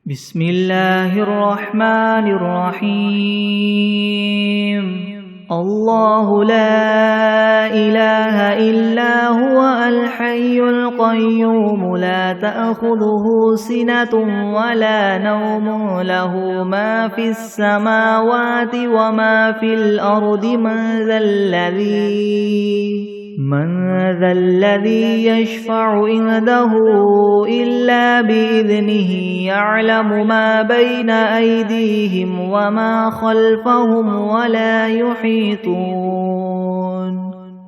بسم الله الرحمن الرحيم الله لا إله إلا هو الحي القيوم لا تأخذه سنة ولا نوم له ما في السماوات وما في الأرض من ذا الذي يشفع عنده إلا بإذنه يعلم ما بين أيديهم وما خلفهم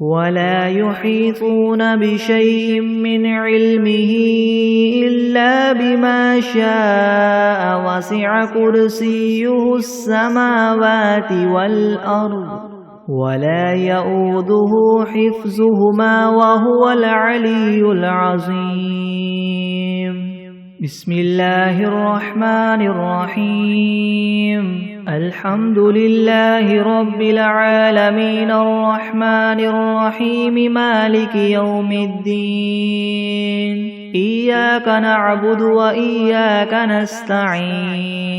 ولا يحيطون بشيء من علمه إلا بما شاء وسع كرسيه السماوات والأرض ولا يؤوده حفظهما وهو العلي العظيم بسم الله الرحمن الرحيم الحمد لله رب العالمين الرحمن الرحيم مالك يوم الدين إياك نعبد وإياك نستعين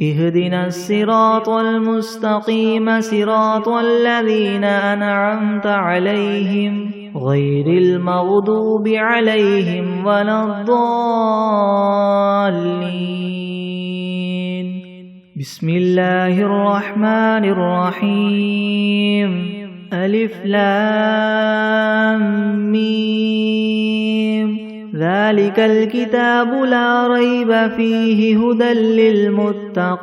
اهدنا الصراط المستقيم صراط الذين أنعمت عليهم غير المغضوب عليهم ولا الضالين بسم الله الرحمن الرحيم ألف لام ميم ذلك الكتاب لا ريب فيه هدى للمتقين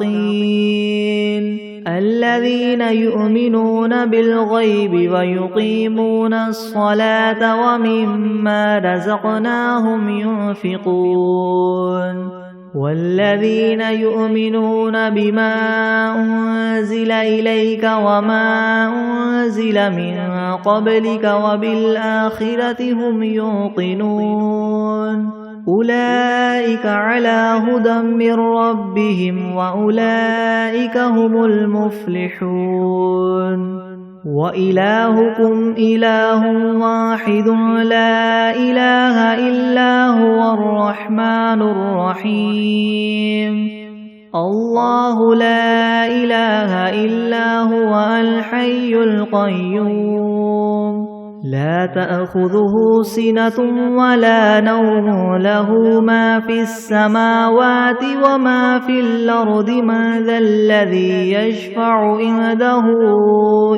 الذين يؤمنون بالغيب ويقيمون الصلاة ومما رزقناهم ينفقون والذين يؤمنون بما أنزل إليك وما أنزل من قبلك وبالآخرة هم يوقنون أولئك على هدى من ربهم وأولئك هم المفلحون وإلهكم إله واحد لا إله إلا هو الرحمن الرحيم الله لا إله إلا هو الحي القيوم لا تأخذه سنة ولا نوم له ما في السماوات وما في الأرض من ذا الذي يشفع عنده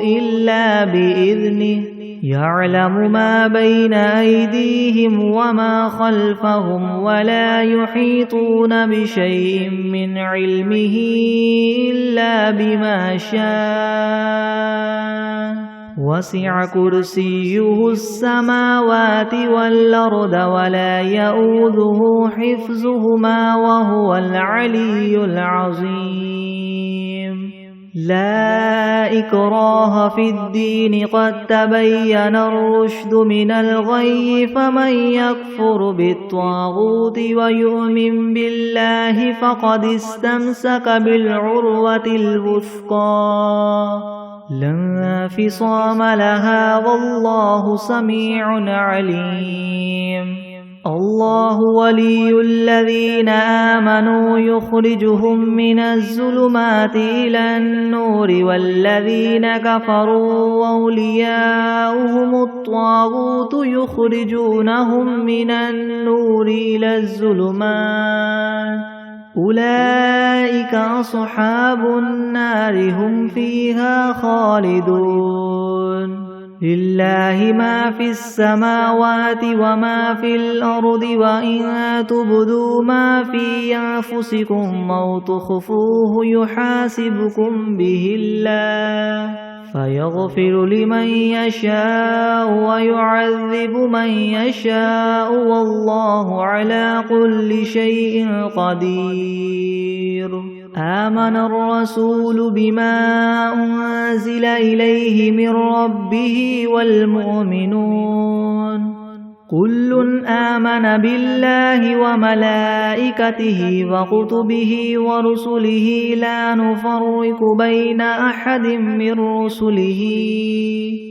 إلا بإذنه يعلم ما بين أيديهم وما خلفهم ولا يحيطون بشيء من علمه إلا بما شاء وسع كرسيه السماوات والأرض ولا يؤوده حفظهما وهو العلي العظيم لا إكراه في الدين قد تبين الرشد من الغي فمن يكفر بالطاغوت ويؤمن بالله فقد استمسك بالعروة الوثقى لا انفصام لها والله سميع عليم الله ولي الذين آمنوا يخرجهم من الظلمات إلى النور والذين كفروا أولياؤهم الطاغوت يخرجونهم من النور إلى الظلمات أولئك أصحاب النار هم فيها خالدون لله ما في السماوات وما في الأرض وإن تبدوا ما في أنفسكم أو تخفوه يحاسبكم به الله فيغفر لمن يشاء ويعذب من يشاء والله على كل شيء قدير آمن الرسول بما أنزل إليه من ربه والمؤمنون كل آمن بالله وملائكته وكتبه ورسله لا نفرق بين أحد من رسله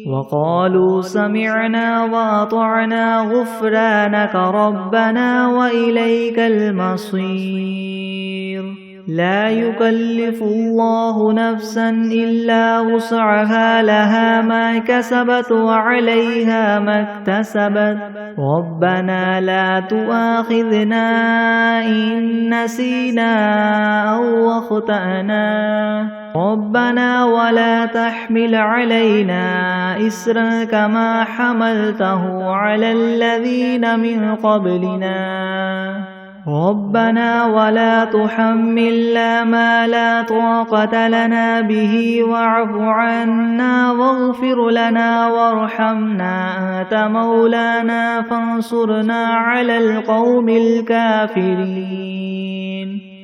وقالوا سمعنا وأطعنا غفرانك ربنا وإليك المصير لا يكلف الله نفسا إلا وسعها لها ما كسبت وعليها ما اكتسبت ربنا لا تؤاخذنا إن نسينا أو أخطأنا ربنا ولا تحمل علينا إسرا كما حملته على الذين من قبلنا ربنا ولا تحملنا ما لا طاقة لنا به واعف عنا واغفر لنا وارحمنا أنت مولانا فانصرنا على القوم الكافرين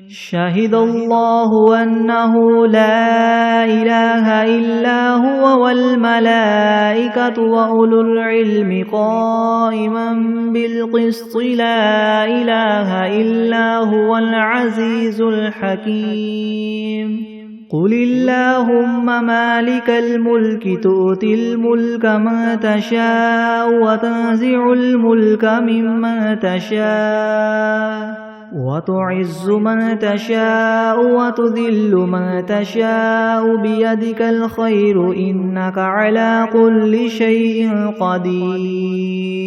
شهد الله أنه لا إله إلا هو والملائكة وأولو العلم قائما بالقسط لا إله إلا هو العزيز الحكيم قل اللهم مالك الملك تؤتي الملك من تشاء وتنزع الملك ممن تشاء وتعز من تشاء وتذل من تشاء بيدك الخير إنك على كل شيء قدير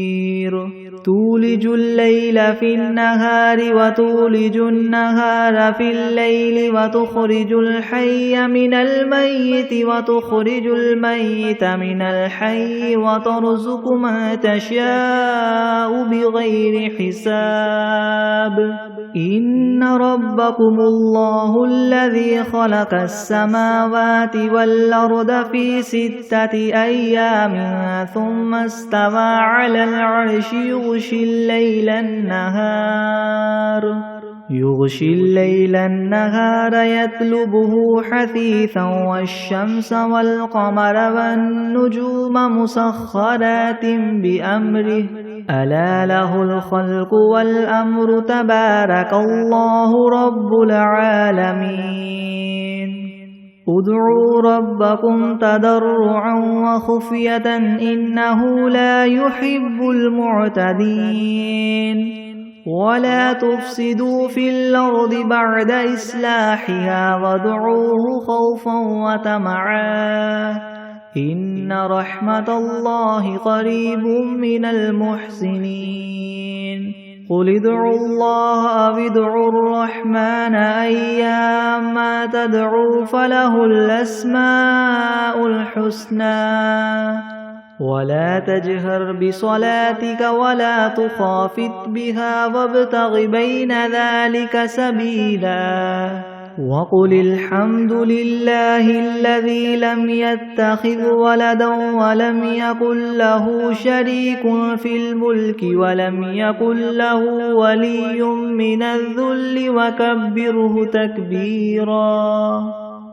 تولج الليل في النهار وتولج النهار في الليل وتخرج الحي من الميت وتخرج الميت من الحي وترزق من تشاء بغير حساب إن ربكم الله الذي خلق السماوات والأرض في 6 أيام ثم استوى على العرش يغشي الليل النهار يطلبه حثيثا والشمس والقمر والنجوم مسخرات بأمره ألا له الخلق والأمر تبارك الله رب العالمين ادعوا ربكم تضرعا وخفية إنه لا يحب المعتدين ولا تفسدوا في الأرض بعد إصلاحها وادعوه خوفا وطمعا إن رحمة الله قريب من المحسنين قل ادعوا الله أو ادعوا الرحمن أيما تدعوا فله الأسماء الحسنى ولا تجهر بصلاتك ولا تخافت بها وابتغ بين ذلك سبيلا وقل الحمد لله الذي لم يتخذ ولدا ولم يكن له شريك في الملك ولم يكن له ولي من الذل وكبره تكبيرا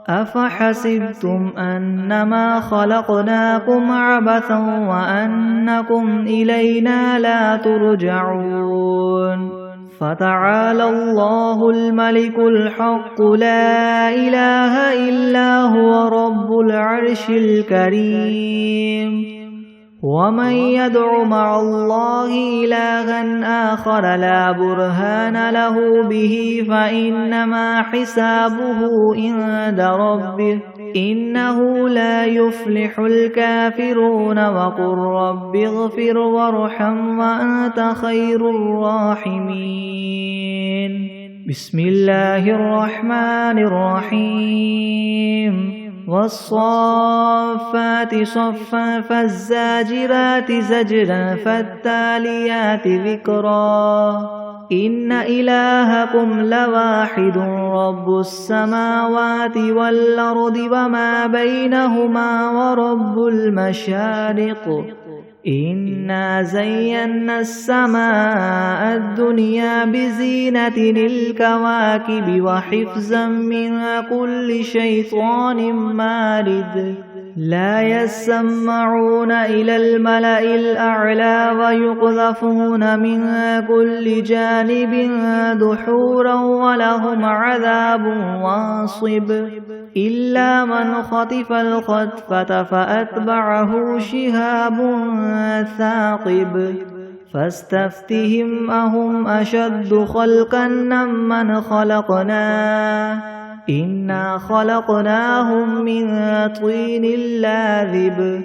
أفحسبتم أنما خلقناكم عبثا وأنكم إلينا لا ترجعون فتعالى الله الملك الحق لا إله إلا هو رب العرش الكريم ومن يدع مع الله إلها آخر لا برهان له به فإنما حسابه عند ربه إنه لا يفلح الكافرون وقل رب اغفر وارحم وأنت خير الراحمين بسم الله الرحمن الرحيم والصافات صفا فالزاجرات زجرا فالتاليات ذكرا إن إلهكم لواحد رب السماوات والأرض وما بينهما ورب المشارق إنا زينا السماء الدنيا بزينة الكواكب وحفظا من كل شيطان مارد لا يسمعون إلى الملأ الأعلى ويقذفون من كل جانب دحورا ولهم عذاب واصب إلا من خطف الخطفة فأتبعه شهاب ثاقب فاستفتهم أهم أشد خلقا ممن خلقنا إنا خلقناهم من طين لاذب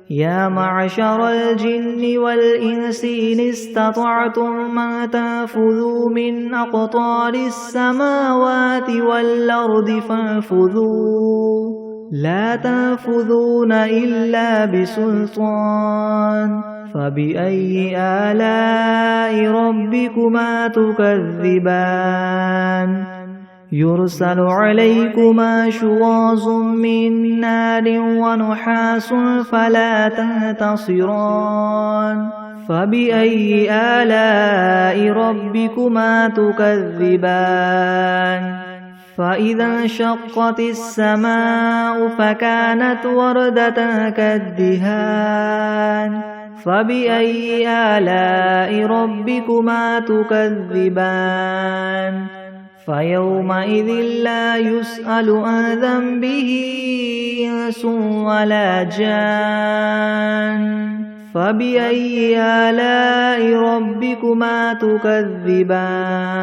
يا معشر الجن والإنس إن استطعتم أن تنفذوا من أقطار السماوات والأرض فانفذوا لا تنفذون إلا بسلطان فبأي آلاء ربكما تكذبان يرسل عليكما شواظ من نار ونحاس فلا تنتصران فبأي آلاء ربكما تكذبان فإذا انشقت السماء فكانت وردة كالدهان فبأي آلاء ربكما تكذبان فيومئذ لا يسأل عن ذنبه إنس ولا جان فبأي آلاء ربكما تكذبان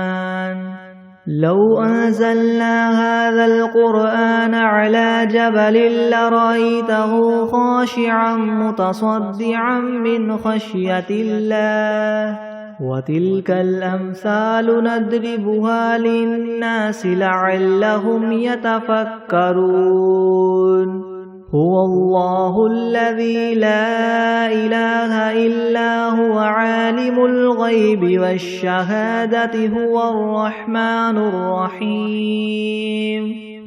لو أنزلنا هذا القرآن على جبل لرأيته خاشعا متصدعا من خشية الله وتلك الأمثال نضربها للناس لعلهم يتفكرون هو الله الذي لا إله إلا هو عالم الغيب والشهادة هو الرحمن الرحيم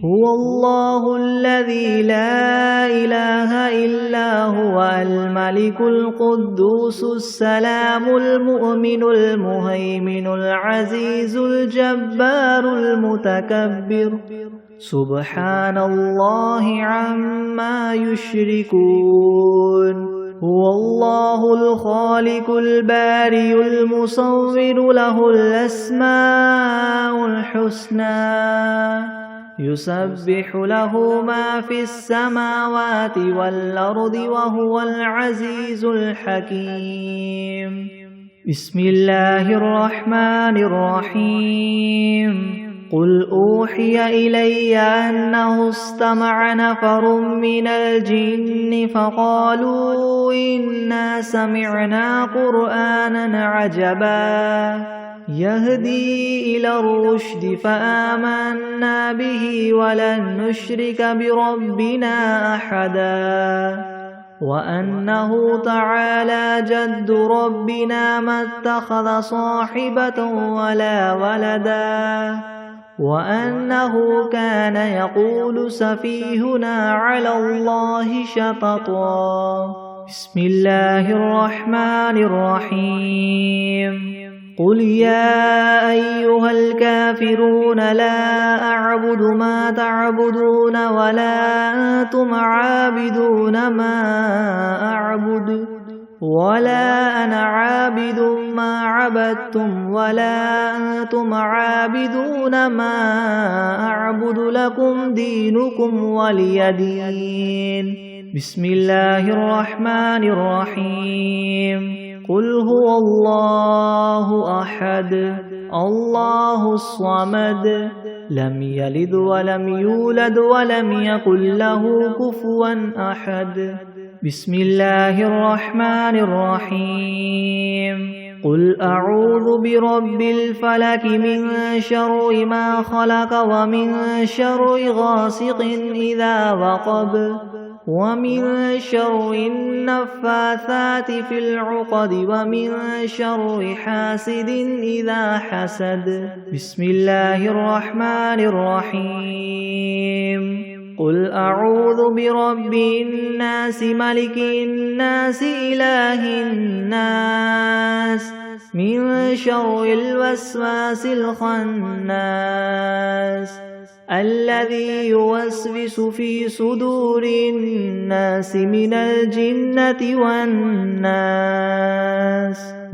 هو الله الذي لا إله إلا هو الملك القدوس السلام المؤمن المهيمن العزيز الجبار المتكبر سبحان الله عما يشركون هو الله الخالق البارئ المصور له الأسماء الحسنى يسبح له ما في السماوات والأرض وهو العزيز الحكيم بسم الله الرحمن الرحيم قل أوحي إلي أنه استمع نفر من الجن فقالوا إنا سمعنا قرآنا عجبا يهدي إلى الرشد فآمنا به ولن نشرك بربنا أحدا وأنه تعالى جد ربنا ما اتخذ صاحبة ولا ولدا وأنه كان يقول سفيهنا على الله شططا بسم الله الرحمن الرحيم قل يا أيها الكافرون لا أعبد ما تعبدون ولا أنتم عابدون ما أعبد ولا أنا عابد ما عبدتم ولا أنتم عابدون ما أعبد لكم دينكم ولي دين بسم الله الرحمن الرحيم قل هو الله أحد الله الصمد لم يلد ولم يولد ولم يكن له كفوا أحد بسم الله الرحمن الرحيم قل أعوذ برب الفلك من شر ما خلق ومن شر غاسق إذا وقب ومن شر النفاثات في العقد ومن شر حاسد إذا حسد بسم الله الرحمن الرحيم قل أعوذ برب الناس ملك الناس إله الناس من شر الوسواس الخناس الذي يوسوس في صدور الناس من الجنة والناس.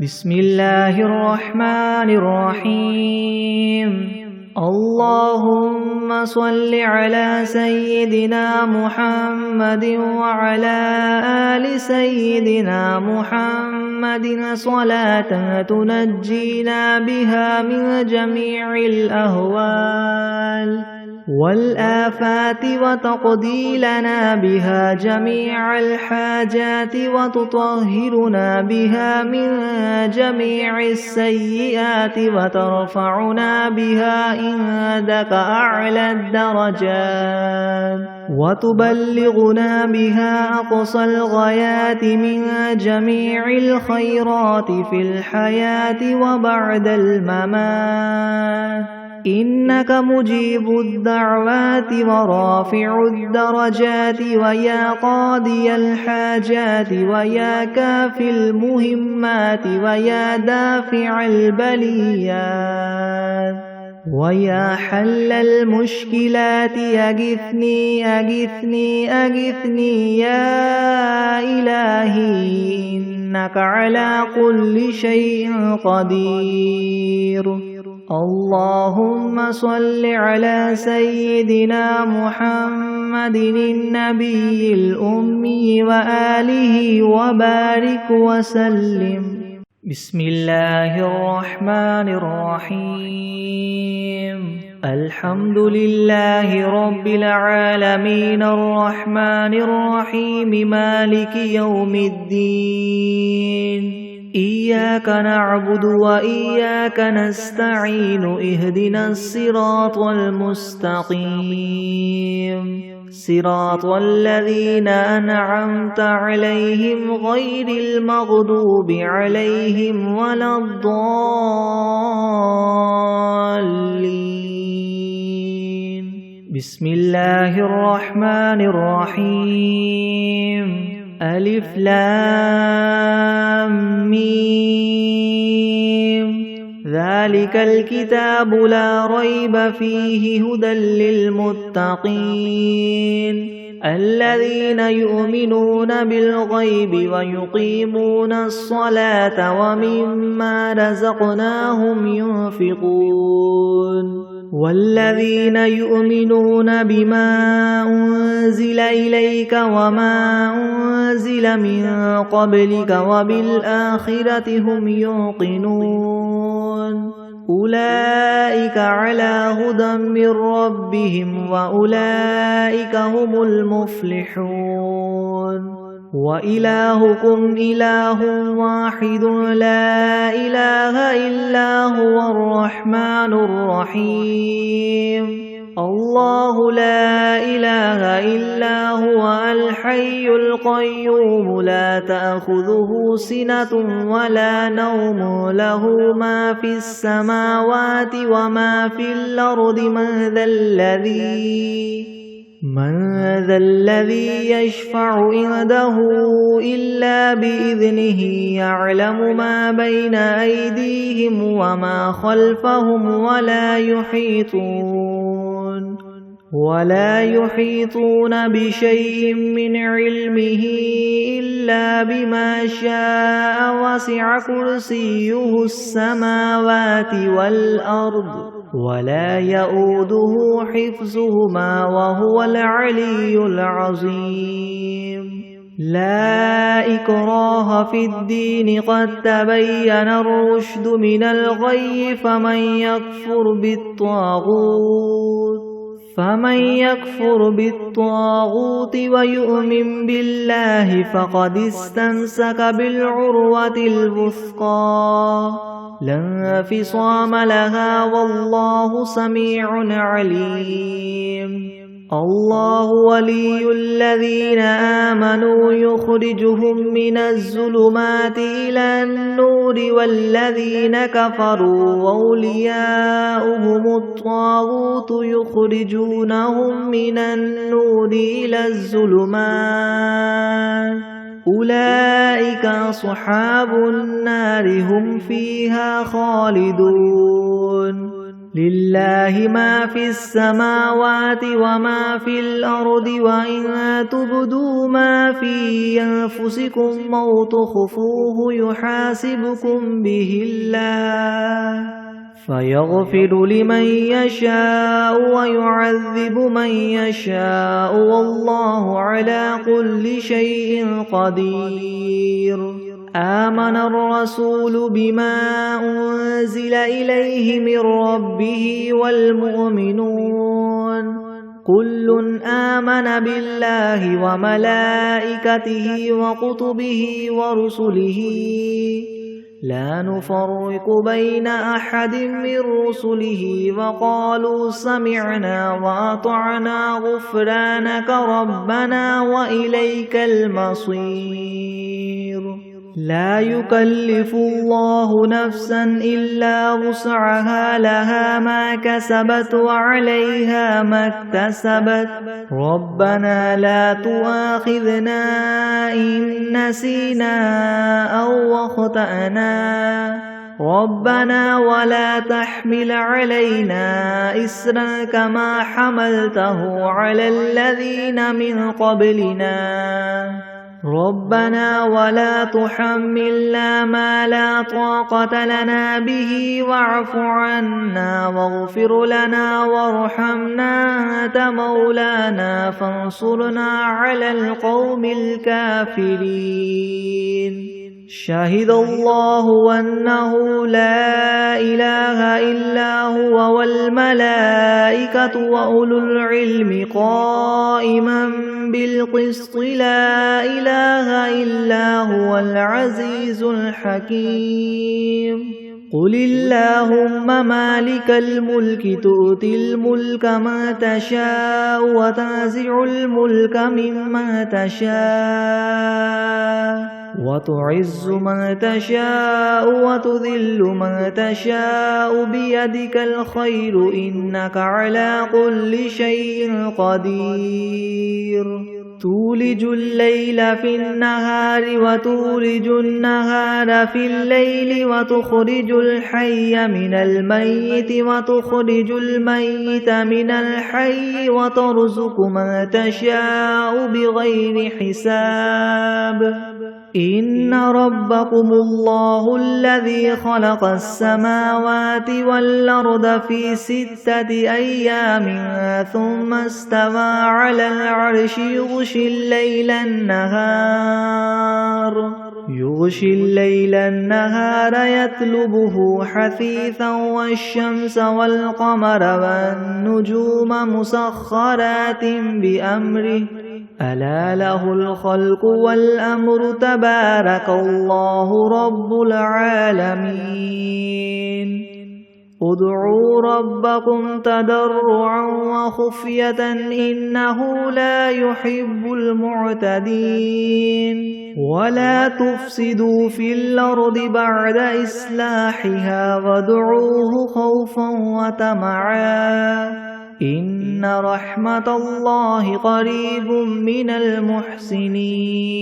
بسم الله الرحمن الرحيم. اللهم صل على سيدنا محمد وعلى آل سيدنا محمد صلاة تنجينا بها من جميع الأهوال والآفات وتقضي لنا بها جميع الحاجات وتطهرنا بها من جميع السيئات وترفعنا بها عندك أعلى الدرجات وتبلغنا بها أقصى الغايات من جميع الخيرات في الحياة وبعد الممات. إنك مجيب الدعوات ورافع الدرجات ويا قاضي الحاجات ويا كافي المهمات ويا دافع البليات ويا حل المشكلات أغثني أغثني أغثني يا إلهي إنك على كل شيء قدير. اللهم صل على سيدنا محمد النبي الأمي وآله وبارك وسلم. بسم الله الرحمن الرحيم. الحمد لله رب العالمين الرحمن الرحيم مالك يوم الدين. إياك نعبد وإياك نستعين اهدنا الصراط المستقيم صراط الذين أنعمت عليهم غير المغضوب عليهم ولا الضالين. بسم الله الرحمن الرحيم. ألف لام ميم. ذلك الكتاب لا ريب فيه هدى للمتقين الذين يؤمنون بالغيب ويقيمون الصلاة ومما رزقناهم ينفقون والذين يؤمنون بما أنزل إليك وما أنزل من قبلك وبالآخرة هم يوقنون أولئك على هدى من ربهم وأولئك هم المفلحون. وإلهكم إله واحد لا إله إلا هو الرحمن الرحيم. الله لا إله إلا هو الحي القيوم لا تأخذه سنة ولا نوم له ما في السماوات وما في الأرض من ذا الذي يشفع عنده إلا بإذنه يعلم ما بين أيديهم وما خلفهم ولا يحيطون بشيء من علمه إلا بما شاء وسع كرسيه السماوات والأرض ولا يؤوده حفظهما وهو العلي العظيم. لا إكراه في الدين قد تبين الرشد من الغي فمن يكفر بالطاغوت ويؤمن بالله فقد استمسك بالعروة الوثقى لا انفصام لها والله سميع عليم. الله ولي الذين آمنوا يخرجهم من الظلمات إلى النور والذين كفروا أولياؤهم الطاغوت يخرجونهم من النور إلى الظلمات أولئك أصحاب النار هم فيها خالدون لله ما في السماوات وما في الأرض وإن تبدوا ما في أنفسكم أو تخفوه يحاسبكم به الله فيغفر لمن يشاء ويعذب من يشاء والله على كل شيء قدير آمن الرسول بما أنزل إليه من ربه والمؤمنون كل آمن بالله وملائكته وكتبه ورسله لا نفرق بين أحد من رسله وقالوا سمعنا وأطعنا غفرانك ربنا وإليك المصير لا يكلف الله نفسا إلا وسعها لها ما كسبت وعليها ما اكتسبت ربنا لا تؤاخذنا إن نسينا أو أخطأنا ربنا ولا تحمل علينا إسرا كما حملته على الذين من قبلنا ربنا ولا تحملنا ما لا طاقة لنا به واعف عنا واغفر لنا وارحمنا أنت مولانا فانصرنا على القوم الكافرين شهد الله أنه لا إله إلا هو والملائكة وأولو العلم قائما بالقسط لا إله إلا هو العزيز الحكيم قل اللهم مالك الملك تؤتي الملك من تشاء وتنزع الملك ممن تشاء وتعز من تشاء وتذل من تشاء بيدك الخير إنك على كل شيء قدير تولج الليل في النهار وتولج النهار في الليل وتخرج الحي من الميت وتخرج الميت من الحي وترزق من تشاء بغير حساب إن ربكم الله الذي خلق السماوات والأرض في 6 أيام ثم استوى على العرش يغشي الليل النهار يطلبه حثيثا والشمس والقمر والنجوم مسخرات بأمره ألا له الخلق والأمر تبارك الله رب العالمين ادعوا ربكم تضرعا وخفية إنه لا يحب المعتدين ولا تفسدوا في الأرض بعد إصلاحها وادعوه خوفا وطمعا إن رحمة الله قريب من المحسنين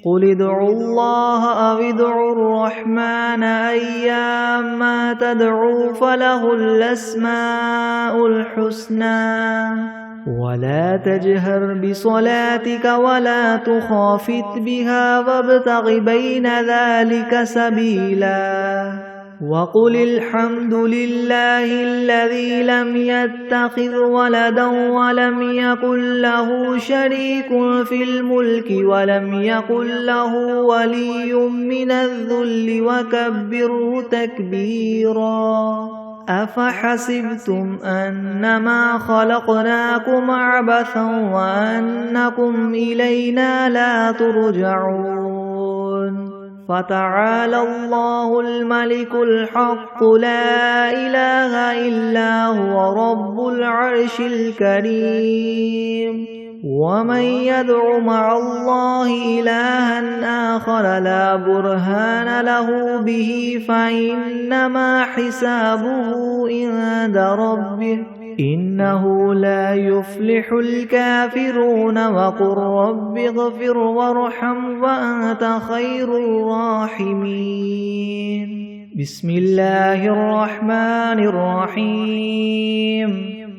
قل ادعوا الله أو ادعوا الرحمن أيما تدعوا فله الأسماء الحسنى ولا تجهر بصلاتك ولا تخافت بها وابتغ بين ذلك سبيلا وقل الحمد لله الذي لم يتخذ ولدا ولم يكن له شريك في الملك ولم يكن له ولي من الذل وكبره تكبيرا أفحسبتم أنما خلقناكم عبثا وأنكم إلينا لا ترجعون فتعالى الله الملك الحق لا إله إلا هو رب العرش الكريم ومن يدع مع الله إلها آخر لا برهان له به فإنما حسابه عند ربه إنه لا يفلح الكافرون وقل رب اغفر وارحم وأنت خير الراحمين بسم الله الرحمن الرحيم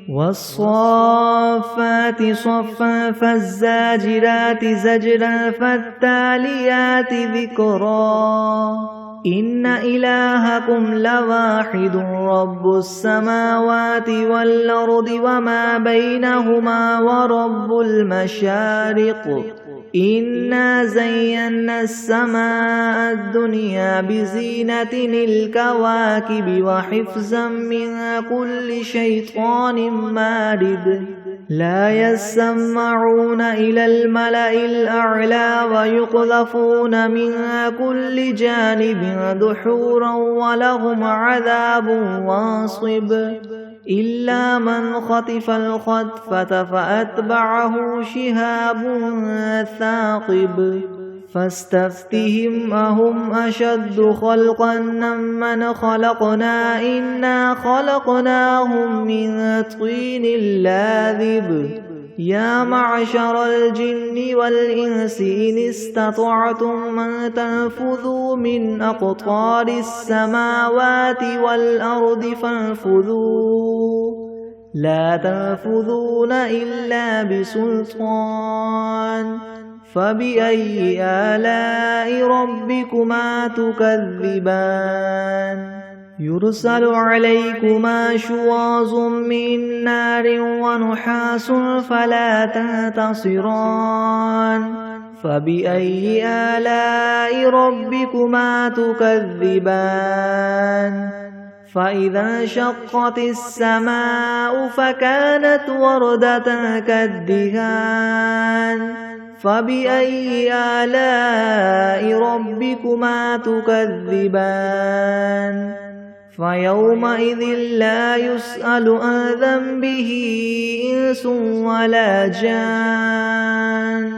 والصافات صفا فالزاجرات زجرا فالتاليات ذكرا إن إلهكم لواحد رب السماوات والأرض وما بينهما ورب المشارق إنا زينا السماء الدنيا بزينة الكواكب وحفظا من كل شيطان مارد لا يسمعون إلى الملأ الأعلى ويقذفون من كل جانب دحورا ولهم عذاب واصب إلا من خطف الخطفة فأتبعه شهاب ثاقب فاستفتهم أهم أشد خلقا ممن خلقنا إنا خلقناهم من طين لاذب يا معشر الجن والإنس إن استطعتم أن تنفذوا من أقطار السماوات والأرض فانفذوا لا تنفذون إلا بسلطان فبأي آلاء ربكما تكذبان يرسل عليكما شواظ من نار ونحاس فلا تنتصران فبأي آلاء ربكما تكذبان فإذا انشقت السماء فكانت وردة كالدهان فبأي آلاء ربكما تكذبان فيومئذ لا يسأل عن ذنبه إنس ولا جان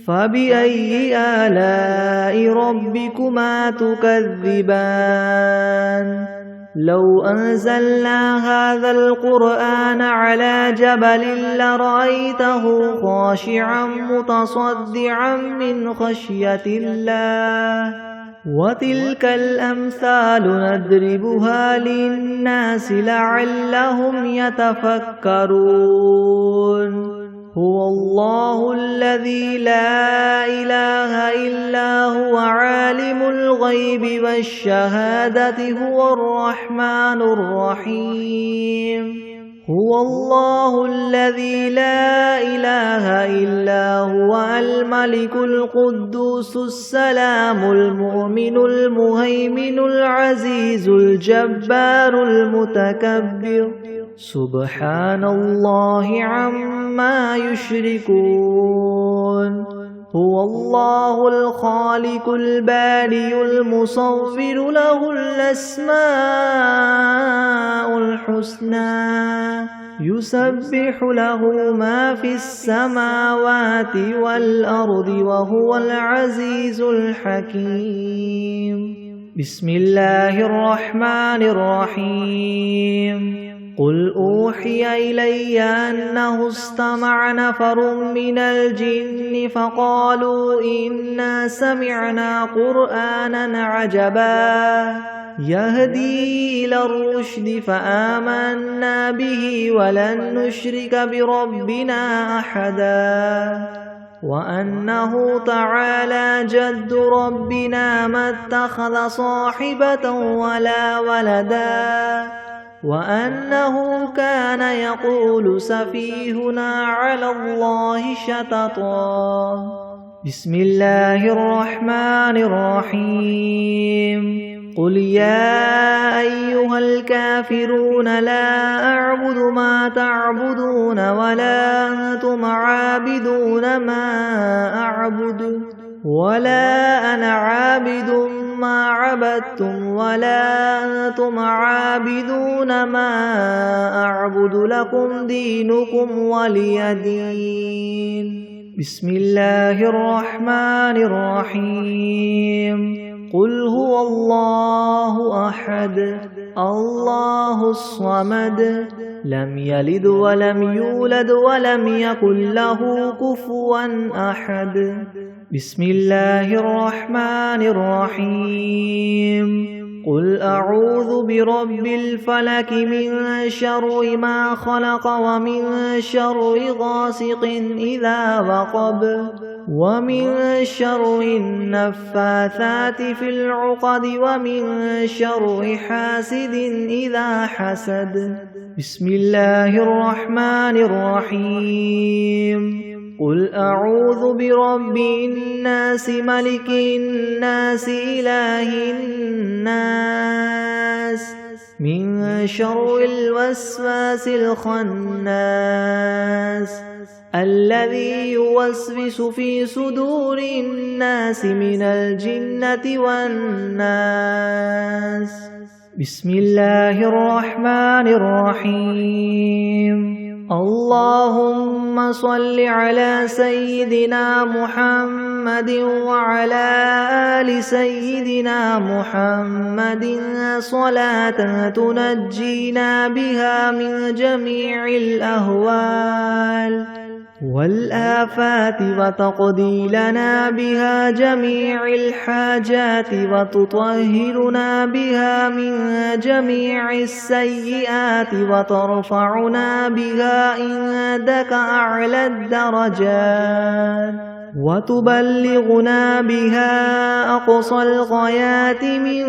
فبأي آلاء ربكما تكذبان لو أنزلنا هذا القرآن على جبل لرأيته خاشعا متصدعا من خشية الله وتلك الأمثال نضربها للناس لعلهم يتفكرون هو الله الذي لا إله إلا هو عالم الغيب والشهادة هو الرحمن الرحيم هو الله الذي لا إله إلا هو الملك القدوس السلام المؤمن المهيمن العزيز الجبار المتكبر سبحان الله عما يشركون هو الله الخالق البارئ المصور له الأسماء الحسنى يسبح له ما في السماوات والأرض وهو العزيز الحكيم بسم الله الرحمن الرحيم قل أوحي إلي أنه استمع نفر من الجن فقالوا إنا سمعنا قرآنا عجبا يهدي إلى الرشد فآمنا به ولن نشرك بربنا أحدا وأنه تعالى جد ربنا ما اتخذ صاحبة ولا ولدا وأنه كان يقول سفيهنا على الله شططا بسم الله الرحمن الرحيم قل يا أيها الكافرون لا أعبد ما تعبدون ولا أنتم عابدون ما أعبد ولا أنا عابد ما عبدتم ولا أنتم عابدون ما أعبد لكم دينكم ولي دين بسم الله الرحمن الرحيم قل هو الله أحد الله الصمد لم يلد ولم يولد ولم يكن له كفوا أحد. بسم الله الرحمن الرحيم. قل أعوذ برب الفلك من شر ما خلق ومن شر غاسق إذا وقب ومن شر النفاثات في العقد ومن شر حاسد إذا حسد. بسم الله الرحمن الرحيم. قل أعوذ برب الناس ملك الناس إله الناس من شر الوسواس الخناس الذي يوسوس في صدور الناس من الجنة والناس. بسم الله الرحمن الرحيم. اللهم صل على سيدنا محمد وعلى آل سيدنا محمد صلاة تنجينا بها من جميع الأهوال والآفات وتقضي لنا بها جميع الحاجات وتطهرنا بها من جميع السيئات وترفعنا بها عندك أعلى الدرجات وتبلغنا بها أقصى الغايات من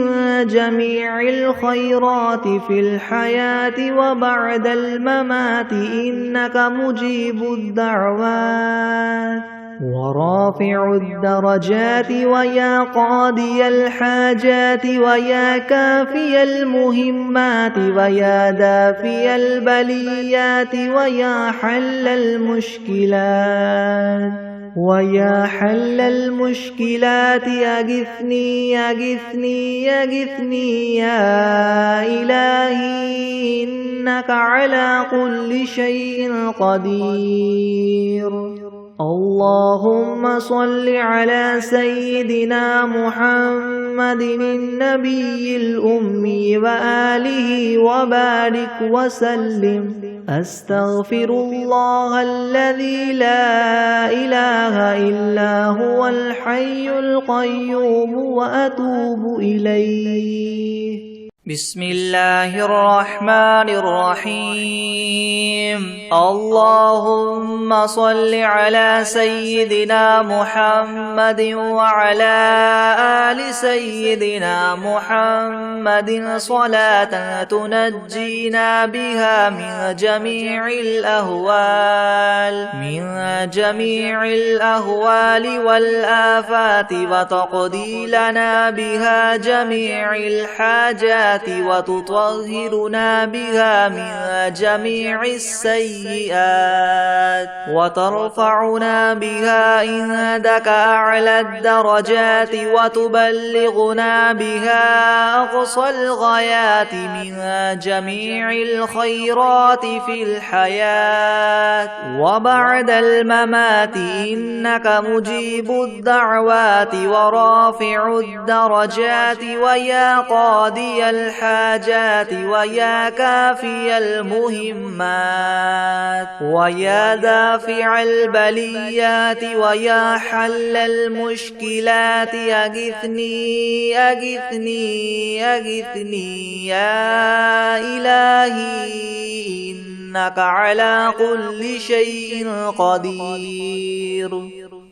جميع الخيرات في الحياة وبعد الممات إنك مجيب الدعوات ورافع الدرجات ويا قاضي الحاجات ويا كافي المهمات ويا دافي البليات ويا حل المشكلات ويا حل المشكلات أغثني أغثني أغثني يا إلهي إنك على كل شيء قدير. اللهم صل على سيدنا محمد النبي الأمي وآله وبارك وسلم. أستغفر الله الذي لا إله إلا هو الحي القيوم وأتوب إليه. بسم الله الرحمن الرحيم. اللهم صل على سيدنا محمد وعلى آل سيدنا محمد صلاة تنجينا بها من جميع الأهوال والآفات وتقضي لنا بها جميع الحاجات وتطهرنا بها من جميع السيئات وترفعنا بها عندك أعلى الدرجات وتبلغنا بها أقصى الغايات من جميع الخيرات في الحياة وبعد الممات إنك مجيب الدعوات ورافع الدرجات ويا قاضي الحاجات ويا كافي المهمات ويا دافع البليات ويا حل المشكلات أغثني أغثني أغثني يا إلهي إنك على كل شيء قدير.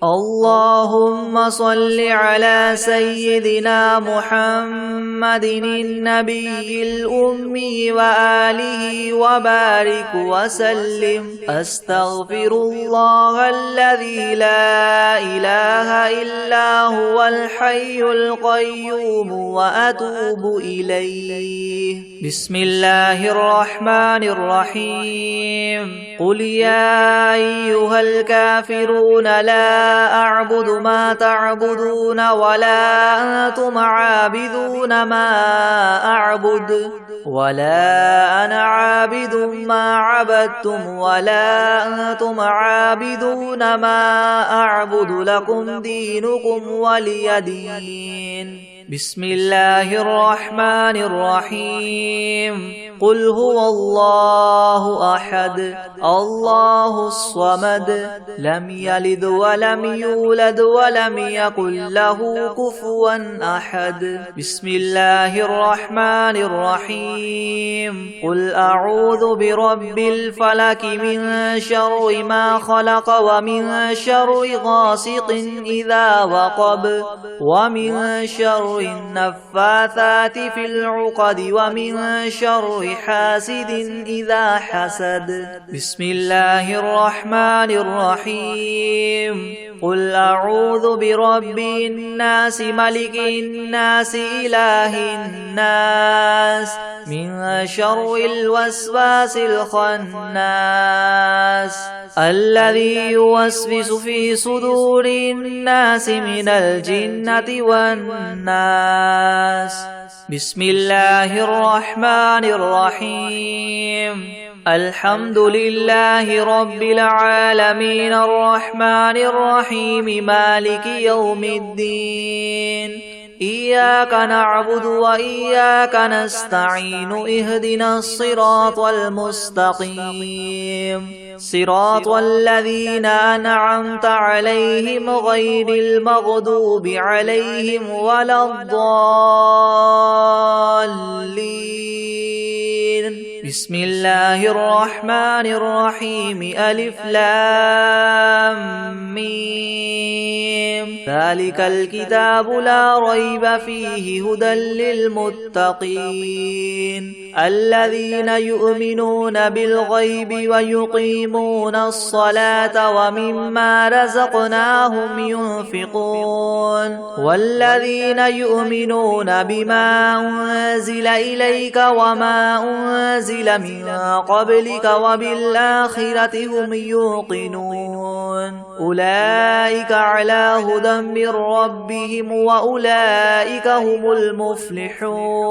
اللهم صل على سيدنا محمد النبي الأمي وآله وبارك وسلم. أستغفر الله الذي لا إله إلا هو الحي القيوم وأتوب إليه. بسم الله الرحمن الرحيم. قل يا أيها الكافرون لا أعبد ما تعبدون ولا أنتم عابدون ما أعبد ولا أنا عابد ما عبدتم ولا أنتم عابدون ما أعبد لكم دينكم ولي دين. بسم الله الرحمن الرحيم قل هو الله أحد الله الصمد لم يلد ولم يولد ولم يكن له كفوا أحد بسم الله الرحمن الرحيم قل أعوذ برب الفلك من شر ما خلق ومن شر غاسق إذا وقب ومن شر النفاثات في العقد ومن شر حاسد إذا حسد بسم الله الرحمن الرحيم قل أعوذ برب الناس ملك الناس إله الناس من شر الوسواس الخناس الذي يوسوس في صدور الناس من الجنة والناس بسم الله الرحمن الرحيم الحمد لله رب العالمين الرحمن الرحيم مالك يوم الدين إياك نعبد وإياك نستعين اهدنا الصراط المستقيم صراط الذين أنعمت عليهم غير المغضوب عليهم ولا الضالين بسم الله الرحمن الرحيم ألف لام ميم ذلك الكتاب لا ريب فيه هدى للمتقين الذين يؤمنون بالغيب ويقيمون الصلاة ومما رزقناهم ينفقون والذين يؤمنون بما أنزل إليك وما أنزل من قبلك وبالآخرة هم يوقنون أولئك على هدى من ربهم وأولئك هم المفلحون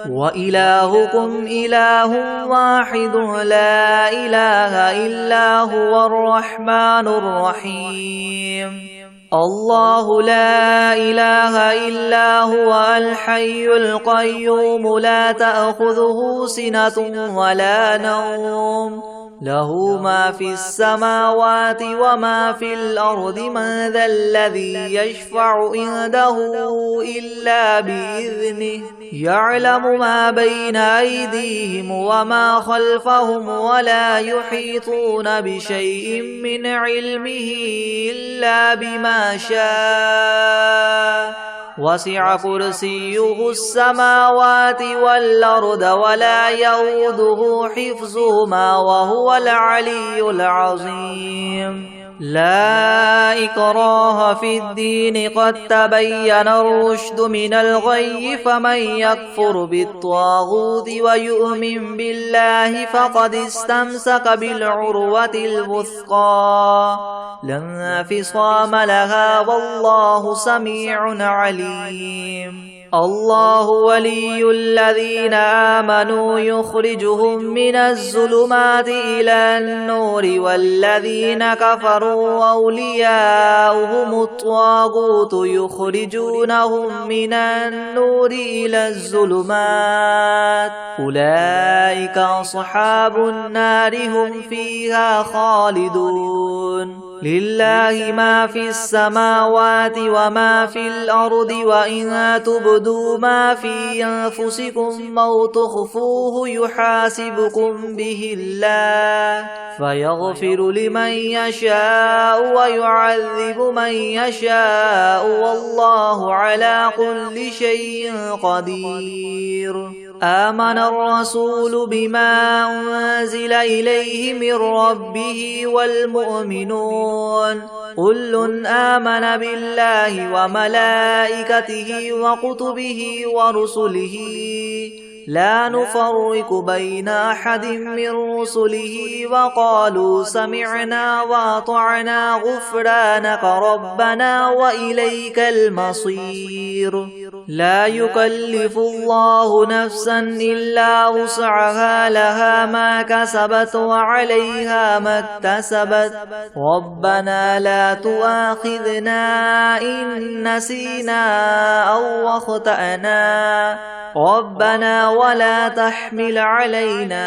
وإلهكم إله واحد لا إله إلا هو الرحمن الرحيم الله لا إله إلا هو الحي القيوم لا تأخذه سنة ولا نوم له ما في السماوات وما في الأرض من ذا الذي يشفع عنده إلا بإذنه يعلم ما بين أيديهم وما خلفهم ولا يحيطون بشيء من علمه إلا بما شاء وسع كرسيه السماوات والأرض ولا يؤوده حفظهما وهو العلي العظيم لا إكراه في الدين قد تبين الرشد من الغي فمن يكفر بالطاغوت ويؤمن بالله فقد استمسك بالعروة الوثقى لا انفصام لها والله سميع عليم الله ولي الذين آمنوا يخرجهم من الظلمات إلى النور والذين كفروا أولياؤهم الطاغوت يخرجونهم من النور إلى الظلمات أولئك أصحاب النار هم فيها خالدون لله ما في السماوات وما في الأرض وإن تبدوا ما في أنفسكم أو تخفوه يحاسبكم به الله فيغفر لمن يشاء ويعذب من يشاء والله على كل شيء قدير آمن الرسول بما أنزل إليه من ربه والمؤمنون كل آمن بالله وملائكته وكتبه ورسله لا نفرق بين أحد من رسله وقالوا سمعنا وأطعنا غفرانك ربنا وإليك المصير لا يكلف الله نفسا إلا وسعها لها ما كسبت وعليها ما اكتسبت ربنا لا تؤاخذنا إن نسينا أو أخطأنا ربنا ولا تحمل علينا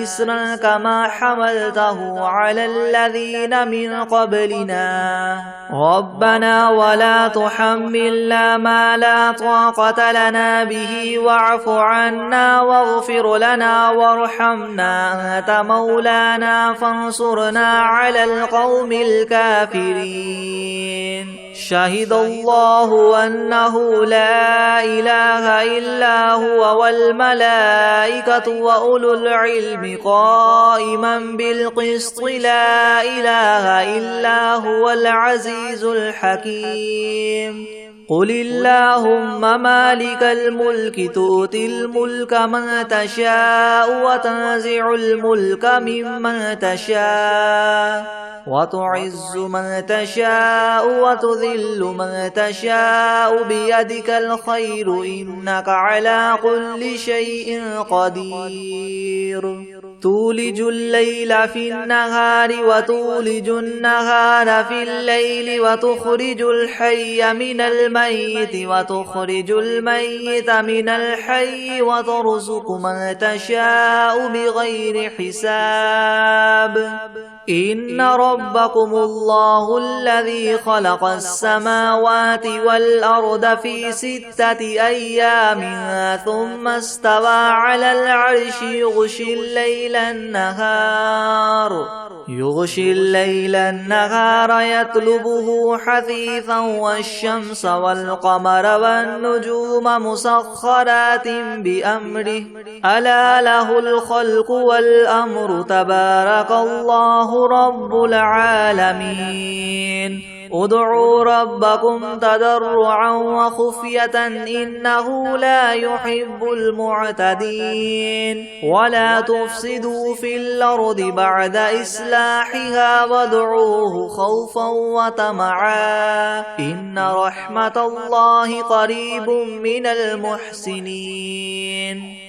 إسرا كما حملته على الذين من قبلنا ربنا ولا تحملنا ما لا طاقة لنا به واعف عنا واغفر لنا وارحمنا أنت مولانا فانصرنا على القوم الكافرين شهد الله أنه لا إله إلا هو والملائكة وأولو العلم قائما بالقسط لا إله إلا هو العزيز الحكيم قل اللهم مالك الملك تؤتي الملك من تشاء وتنزع الملك ممن تشاء وتعز من تشاء وتذل من تشاء بيدك الخير إنك على كل شيء قدير تولج الليل في النهار وتولج النهار في الليل وتخرج الحي من الميت وتخرج الميت من الحي وترزق من تشاء بغير حساب إن ربكم الله الذي خلق السماوات والأرض في 6 أيام ثم استوى على العرش يغشي الليل النهار يطلبه حثيثا والشمس والقمر والنجوم مسخرات بأمره ألا له الخلق والأمر تبارك الله رب العالمين ادعوا ربكم تضرعا وخفية إنه لا يحب المعتدين ولا تفسدوا في الأرض بعد إصلاحها وادعوه خوفا وطمعا إن رحمة الله قريب من المحسنين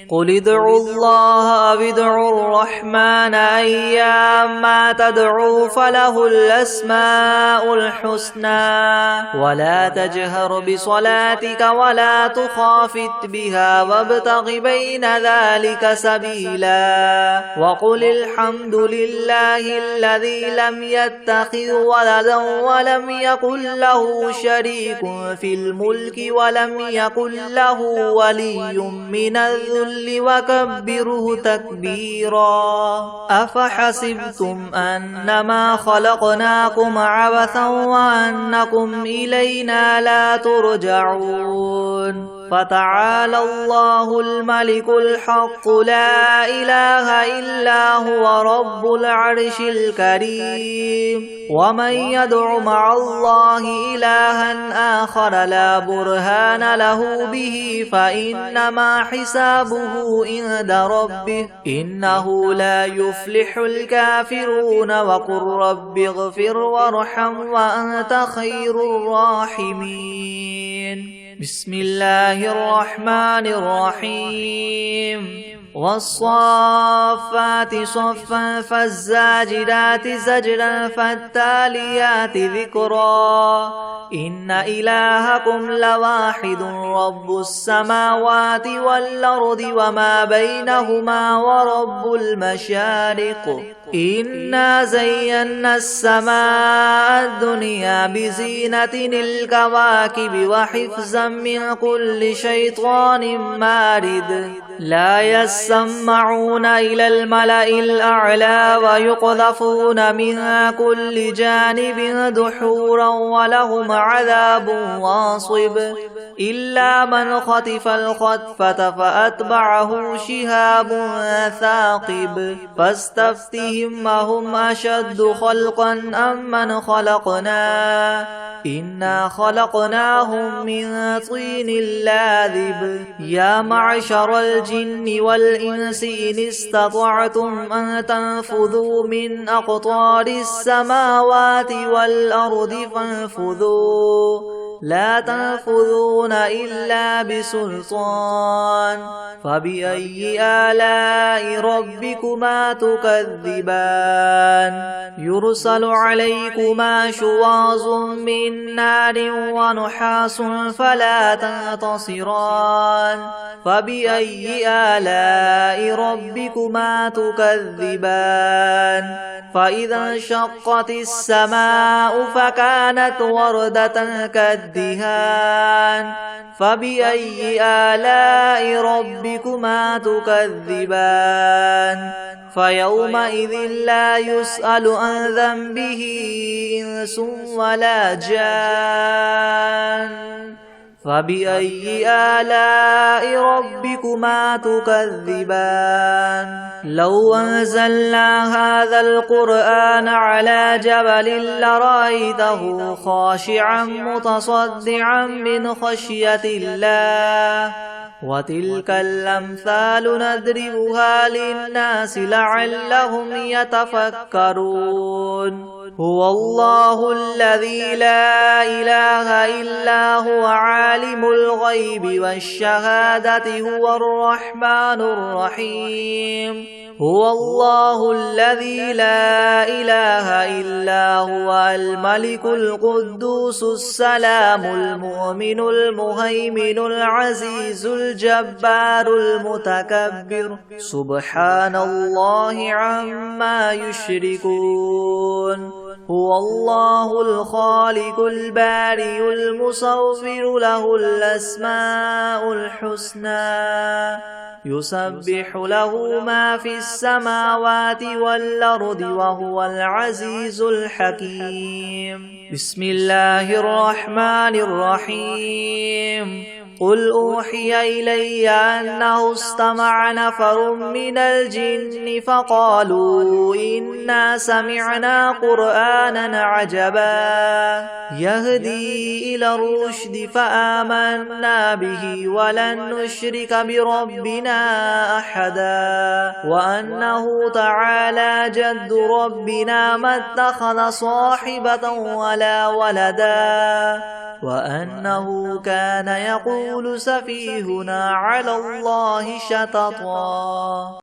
قل ادعوا الله أو ادعوا الرحمن أيما تدعوا فله الأسماء الحسنى ولا تجهر بصلاتك ولا تخافت بها وابتغ بين ذلك سبيلا وقل الحمد لله الذي لم يتخذ ولدا ولم يكن له شريك في الملك ولم يكن له ولي من الذل وكبره تكبيرا أفحسبتم أنما خلقناكم عبثا وأنكم إلينا لا ترجعون فتعالى الله الملك الحق لا إله إلا هو رب العرش الكريم ومن يدع مع الله إلها آخر لا برهان له به فإنما حسابه عند ربه إنه لا يفلح الكافرون وقل رب اغفر وارحم وأنت خير الراحمين بسم الله الرحمن الرحيم والصافات صفا فالزاجرات زجرا فالتاليات ذكرا إن إلهكم لواحد رب السماوات والأرض وما بينهما ورب المشارق إنا زينا السماء الدنيا بزينة الكواكب وحفظا من كل شيطان مارد لا يسمعون إلى الملأ الأعلى ويقذفون من كل جانب دحورا ولهم عذاب واصب إلا من خطف الخطفة فأتبعه شهاب ثاقب فاستفتهم أهم أشد خلقا أم من خلقنا إنا خلقناهم من طين لاذب يا معشر الجن والإنس إن استطعتم أن تنفذوا من أقطار السماوات والأرض فانفذوا لا تنفذون إلا بسلطان فبأي آلاء ربكما تكذبان يرسل عليكما شواظ من نار ونحاس فلا تنتصران فبأي آلاء ربكما تكذبان فإذا انشقت السماء فكانت وردة كالدهان فبأي آلاء ربكما تكذبان فيومئذ لا يسأل عن ذنبه إنس ولا جان فبأي آلاء ربكما تكذبان لو أنزلنا هذا القرآن على جبل لرأيته خاشعا متصدعا من خشية الله وتلك الأمثال نضربها للناس لعلهم يتفكرون هو الله الذي لا إله إلا هو عالم الغيب والشهادة هو الرحمن الرحيم هو الله الذي لا إله إلا هو الملك القدوس السلام المؤمن المهيمن العزيز الجبار المتكبر سبحان الله عما يشركون هو الله الخالق البارئ المصور له الأسماء الحسنى يسبح له ما في السماوات والأرض وهو العزيز الحكيم بسم الله الرحمن الرحيم قل أوحي إلي أنه استمع نفر من الجن فقالوا إنا سمعنا قرآنا عجبا يهدي إلى الرشد فآمنا به ولن نشرك بربنا أحدا وأنه تعالى جد ربنا ما اتخذ صاحبة ولا ولدا وأنه كان يقول سفيهنا على الله شططا